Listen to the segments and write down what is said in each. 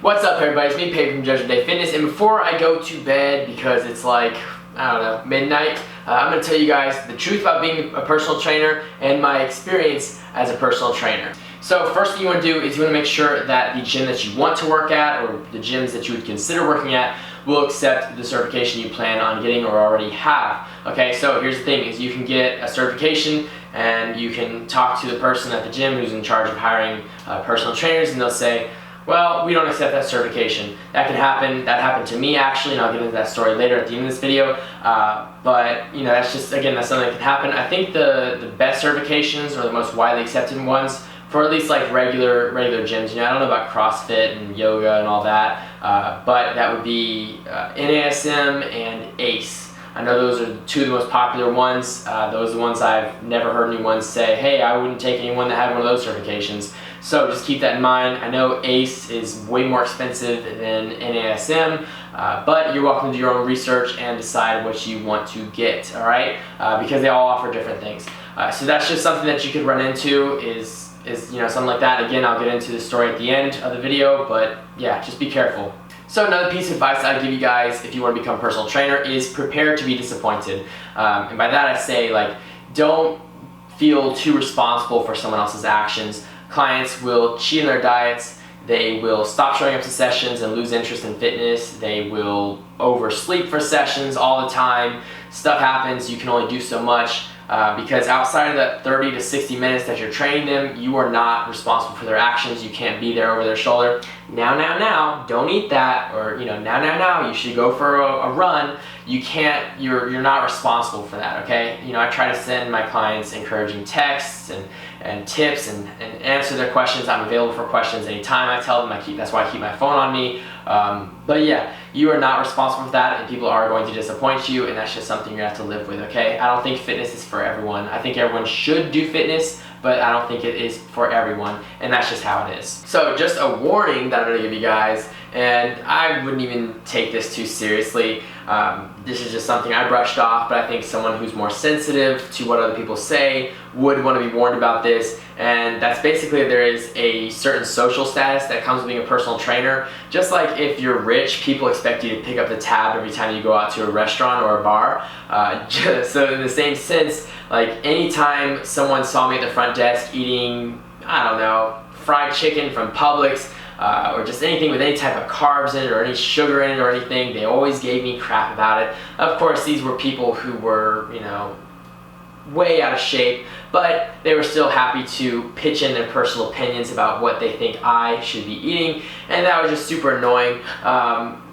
What's up, everybody? It's me, Peyton from Judgment Day Fitness, and before I go to bed, because it's like, I don't know, midnight, I'm going to tell you guys the truth about being a personal trainer and my experience as a personal trainer. So first thing you want to do is you want to make sure that the gym that you want to work at, or the gyms that you would consider working at, will accept the certification you plan on getting or already have. Okay, so here's the thing, is you can get a certification and you can talk to the person at the gym who's in charge of hiring personal trainers, and they'll say, well, we don't accept that certification. That can happen. That happened to me actually, and I'll get into that story later at the end of this video. But you know, that's just, again, that's something that can happen. I think the best certifications, or the most widely accepted ones, for at least like regular gyms. You know, I don't know about CrossFit and yoga and all that, but that would be NASM and ACE. I know those are two of the most popular ones. Those are the ones I've never heard anyone say, hey, I wouldn't take anyone that had one of those certifications. So just keep that in mind. I know ACE is way more expensive than NASM, but you're welcome to do your own research and decide what you want to get, all right? Because they all offer different things. So that's just something that you could run into is you know, something like that. Again, I'll get into the story at the end of the video, but yeah, just be careful. So another piece of advice I'd give you guys if you want to become a personal trainer is prepare to be disappointed. And by that I say, like, don't feel too responsible for someone else's actions. Clients will cheat on their diets, they will stop showing up to sessions and lose interest in fitness, they will oversleep for sessions all the time. Stuff happens, you can only do so much. Because outside of that 30 to 60 minutes that you're training them, you are not responsible for their actions. You can't be there over their shoulder. Now, don't eat that, or, you know, now, you should go for a run. You can't, you're not responsible for that, okay? You know, I try to send my clients encouraging texts and tips and answer their questions. I'm available for questions anytime. I tell them that's why I keep my phone on me. But yeah, you are not responsible for that, and people are going to disappoint you, and that's just something you're gonna have to live with, okay? I don't think fitness is for everyone. I think everyone should do fitness, but I don't think it is for everyone, and that's just how it is. So just a warning that I'm gonna give you guys, and I wouldn't even take this too seriously. This is just something I brushed off, but I think someone who's more sensitive to what other people say would want to be warned about this, and that's basically there is a certain social status that comes with being a personal trainer. Just like if you're rich, people expect you to pick up the tab every time you go out to a restaurant or a bar. So in the same sense, like anytime someone saw me at the front desk eating, I don't know, fried chicken from Publix, or just anything with any type of carbs in it or any sugar in it or anything, they always gave me crap about it. Of course, these were people who were, you know, way out of shape, but they were still happy to pitch in their personal opinions about what they think I should be eating, and that was just super annoying.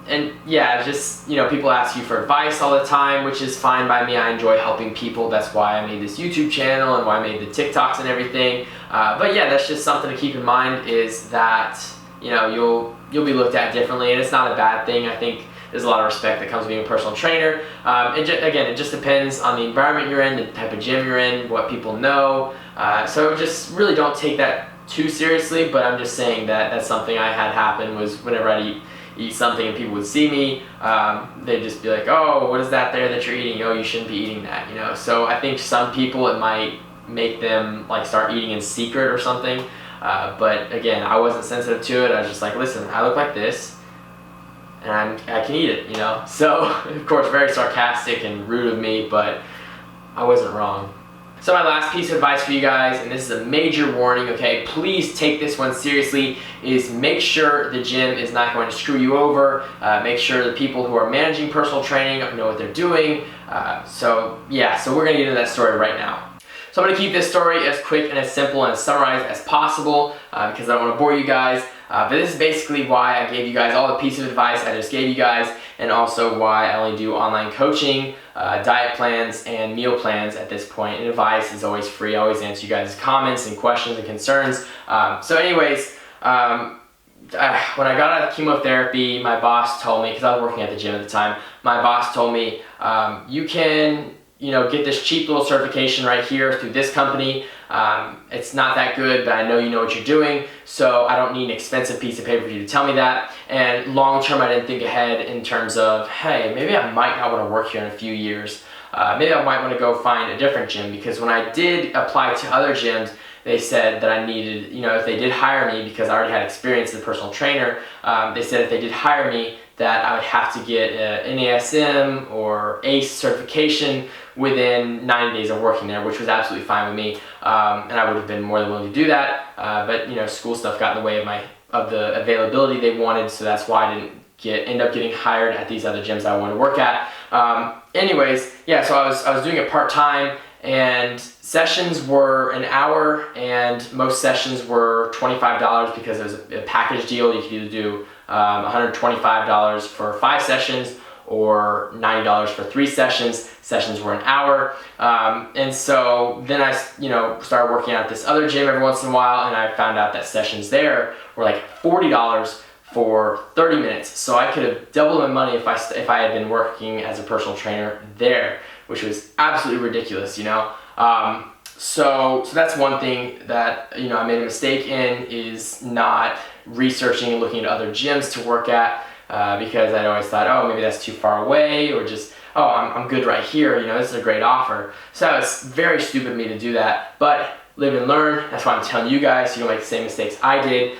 And yeah, just, you know, people ask you for advice all the time, which is fine by me. I enjoy helping people. That's why I made this YouTube channel and why I made the TikToks and everything. But yeah, that's just something to keep in mind, is that, you know, you'll be looked at differently, and it's not a bad thing. I think there's a lot of respect that comes with being a personal trainer. It just depends on the environment you're in, the type of gym you're in, what people know. So just really don't take that too seriously, but I'm just saying that that's something I had happen, was whenever I'd eat something and people would see me, they'd just be like, oh, what is that there that you're eating? Oh, you shouldn't be eating that, you know? So I think some people, it might make them like start eating in secret or something. But again, I wasn't sensitive to it. I was just like, listen, I look like this, and I can eat it, you know? So, of course, very sarcastic and rude of me, but I wasn't wrong. So my last piece of advice for you guys, and this is a major warning, okay? Please take this one seriously, is make sure the gym is not going to screw you over. Make sure the people who are managing personal training know what they're doing. So we're gonna get into that story right now. So I'm going to keep this story as quick and as simple and as summarized as possible, because I don't want to bore you guys. But this is basically why I gave you guys all the pieces of advice I just gave you guys, and also why I only do online coaching, diet plans, and meal plans at this point. And advice is always free. I always answer you guys' comments and questions and concerns. So anyways, when I got out of chemotherapy, my boss told me, because I was working at the gym at the time, my boss told me, you can, you know, get this cheap little certification right here through this company. It's not that good, but I know you know what you're doing, so I don't need an expensive piece of paper for you to tell me that. And long term, I didn't think ahead in terms of, hey, maybe I might not want to work here in a few years. Maybe I might want to go find a different gym, because when I did apply to other gyms, they said that I needed, if they did hire me, because I already had experience as a personal trainer, they said if they did hire me, that I would have to get an NASM or ACE certification within 90 days of working there, which was absolutely fine with me, and I would have been more than willing to do that. But school stuff got in the way of the availability they wanted, so that's why I didn't end up getting hired at these other gyms I wanted to work at. Anyways, yeah, so I was doing it part-time, and sessions were an hour, and most sessions were $25 because it was a package deal. You could either do $125 for 5 sessions or $90 for 3 sessions. Sessions were an hour, and so then I started working out at this other gym every once in a while, and I found out that sessions there were like $40 for 30 minutes. So I could have doubled my money if I had been working as a personal trainer there, which was absolutely ridiculous, So that's one thing that I made a mistake in, is not researching and looking at other gyms to work at, because I'd always thought, oh, maybe that's too far away, or just, oh, I'm good right here, this is a great offer. So that was very stupid of me to do that, but live and learn. That's why I'm telling you guys, so you don't make the same mistakes I did.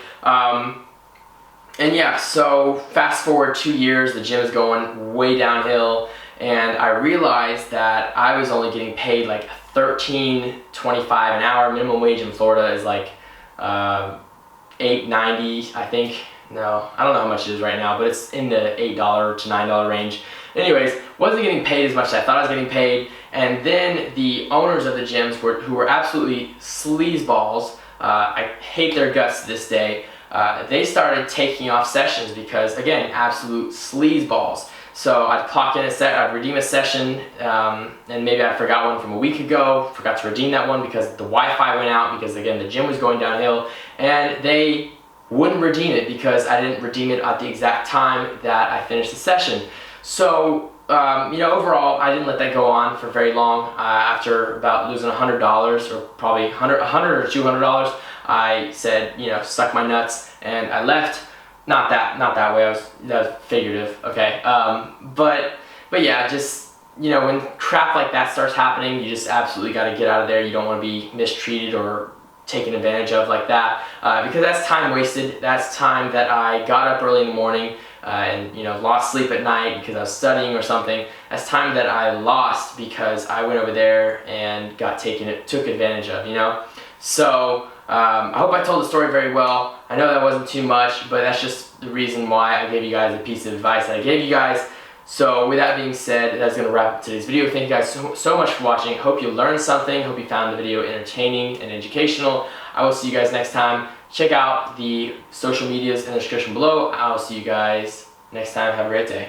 And yeah, so fast forward 2 years, the gym is going way downhill, and I realized that I was only getting paid like $13.25 an hour. Minimum wage in Florida is like $8.90, I think. No, I don't know how much it is right now, but it's in the $8 to $9 range. Anyways, wasn't getting paid as much as I thought I was getting paid, and then the owners of the gyms who were absolutely sleazeballs, I hate their guts to this day, they started taking off sessions because, again, absolute sleazeballs. So I'd clock in I'd redeem a session, and maybe I forgot one from a week ago, forgot to redeem that one because the Wi-Fi went out, because again, the gym was going downhill, and they wouldn't redeem it because I didn't redeem it at the exact time that I finished the session. So, overall, I didn't let that go on for very long. After about losing $100, or probably $100 or $200, I said, suck my nuts, and I left. Not that way. That was figurative. Okay. But yeah, just when crap like that starts happening, you just absolutely got to get out of there. You don't want to be mistreated or taken advantage of like that, because that's time wasted. That's time that I got up early in the morning and lost sleep at night because I was studying or something. That's time that I lost because I went over there and took advantage of. So I hope I told the story very well. I know that wasn't too much, but that's just the reason why I gave you guys a piece of advice that I gave you guys. So with that being said, that's going to wrap up today's video. Thank you guys so much for watching. Hope you learned something. Hope you found the video entertaining and educational. I will see you guys next time. Check out the social medias in the description below. I will see you guys next time. Have a great day.